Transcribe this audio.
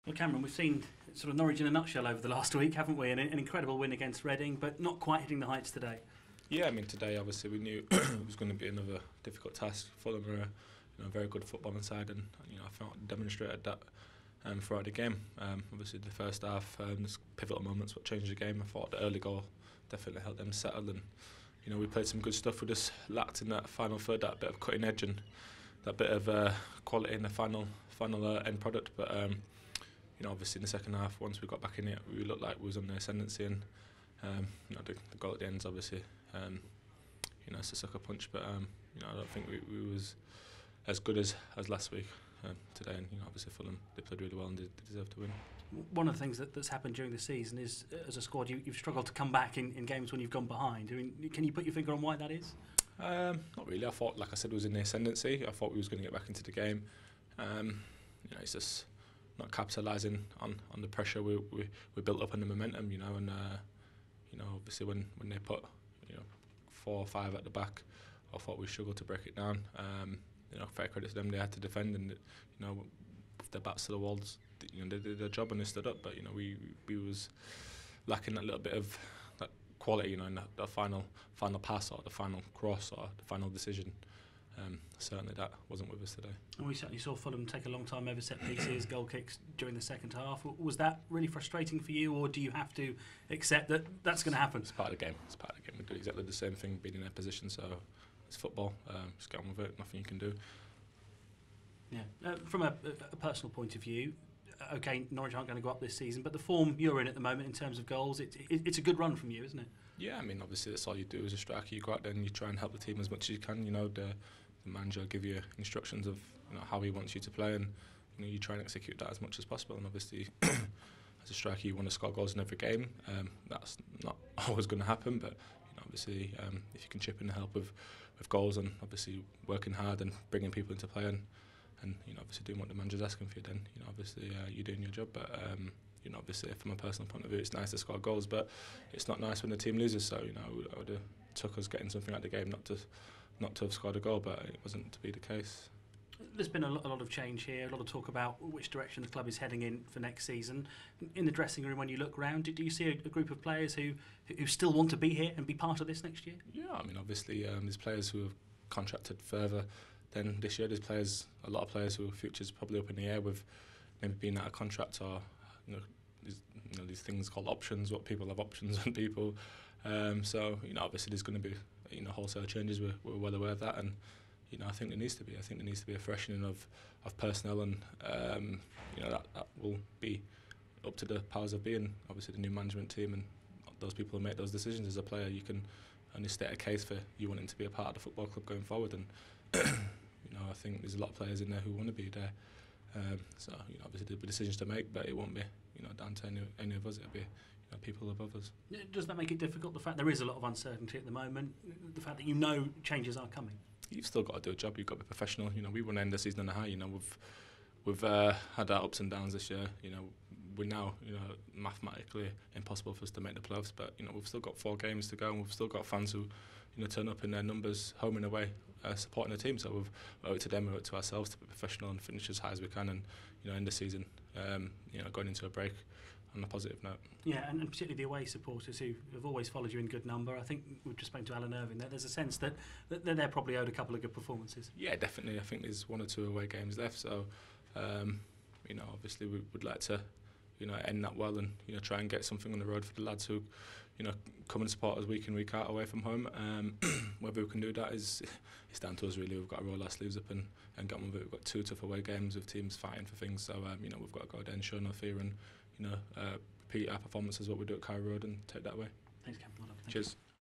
Well, Cameron, we've seen sort of Norwich in a nutshell over the last week, haven't we? An incredible win against Reading, but not quite hitting the heights today. Yeah, I mean today obviously we knew it was going to be another difficult task. Fulham are a very good footballing side, and I felt demonstrated that throughout the game. Obviously the first half, there's pivotal moments what changed the game. I thought the early goal definitely helped them settle, and we played some good stuff. We just lacked in that final third, that bit of cutting edge and that bit of quality in the final end product. But obviously in the second half, once we got back in it, we looked like we was on the ascendancy, and the goal at the end is obviously it's a sucker punch. But I don't think we was as good as last week today, and obviously Fulham, they played really well and they deserve to win. One of the things that's happened during the season is, as a squad, you've struggled to come back in games when you've gone behind. I mean, can you put your finger on why that is? Not really. I thought, like I said, it was in the ascendancy. I thought we was going to get back into the game. It's just not capitalising on the pressure we built up and the momentum, and obviously when they put 4 or 5 at the back, I thought we struggled to break it down. Fair credit to them, they had to defend, and with their backs to the walls, they did their job and they stood up. But we was lacking that little bit of that quality, in the final pass or the final cross or the final decision. Certainly that wasn't with us today. And we certainly saw Fulham take a long time over set pieces, goal kicks during the second half. Was that really frustrating for you, or do you have to accept that that's going to happen? It's part of the game. It's part of the game. We do exactly the same thing, being in their position. So it's football. Just get on with it. Nothing you can do. Yeah. From a personal point of view, okay, Norwich aren't going to go up this season, but the form you're in at the moment in terms of goals, it's a good run from you, isn't it? Yeah, I mean, obviously that's all you do as a striker. You go out there and you try and help the team as much as you can. The manager will give you instructions of how he wants you to play, and you try and execute that as much as possible. And obviously, as a striker, you want to score goals in every game. That's not always going to happen, but obviously, if you can chip in and help with goals, and obviously working hard and bringing people into play, and obviously doing what the manager's asking for you, then obviously you're doing your job. But obviously from a personal point of view, it's nice to score goals, but it's not nice when the team loses. So I would have took us getting something out of the game, not to have scored a goal, but it wasn't to be the case. There's been a lot of change here, a lot of talk about which direction the club is heading in for next season. In the dressing room, when you look around, do you see a group of players who still want to be here and be part of this next year? Yeah, I mean, obviously there's players who have contracted further than this year. There's a lot of players whose futures probably up in the air with maybe being out of contract, or these things called options. What people have options on people. So obviously there's going to be wholesale changes. We're well aware of that, and I think there needs to be. I think there needs to be a freshening of personnel, and that will be up to the powers of being. Obviously the new management team and those people who make those decisions. As a player, you can only state a case for you wanting to be a part of the football club going forward, and I think there's a lot of players in there who want to be there. So obviously there'll be decisions to make, but it won't be down to any of us. It'll be people above us. Does that make it difficult, the fact there is a lot of uncertainty at the moment, the fact that changes are coming? You've still got to do a job. You've got to be professional. We want to end the season on a high. We've had our ups and downs this year. We're now mathematically impossible for us to make the playoffs, but we've still got 4 games to go, and we've still got fans who turn up in their numbers, home and away, supporting the team. So we've owed it to them, we owe it to ourselves to be professional and finish as high as we can, and end the season going into a break on a positive note. Yeah, and particularly the away supporters who have always followed you in good number. I think we've just spoken to Alan Irving there. There's a sense that they're probably owed a couple of good performances. Yeah, definitely. I think there's 1 or 2 away games left, so obviously we would like to end that well, and try and get something on the road for the lads who come and support us week in, week out away from home. Whether we can do that it's down to us really. We've got to roll our sleeves up and get on with it. We've got 2 tough away games with teams fighting for things, so we've got to go there and show no fear, and repeat our performances what we do at Carrow Road and take that away. Thanks, Cam. Cheers.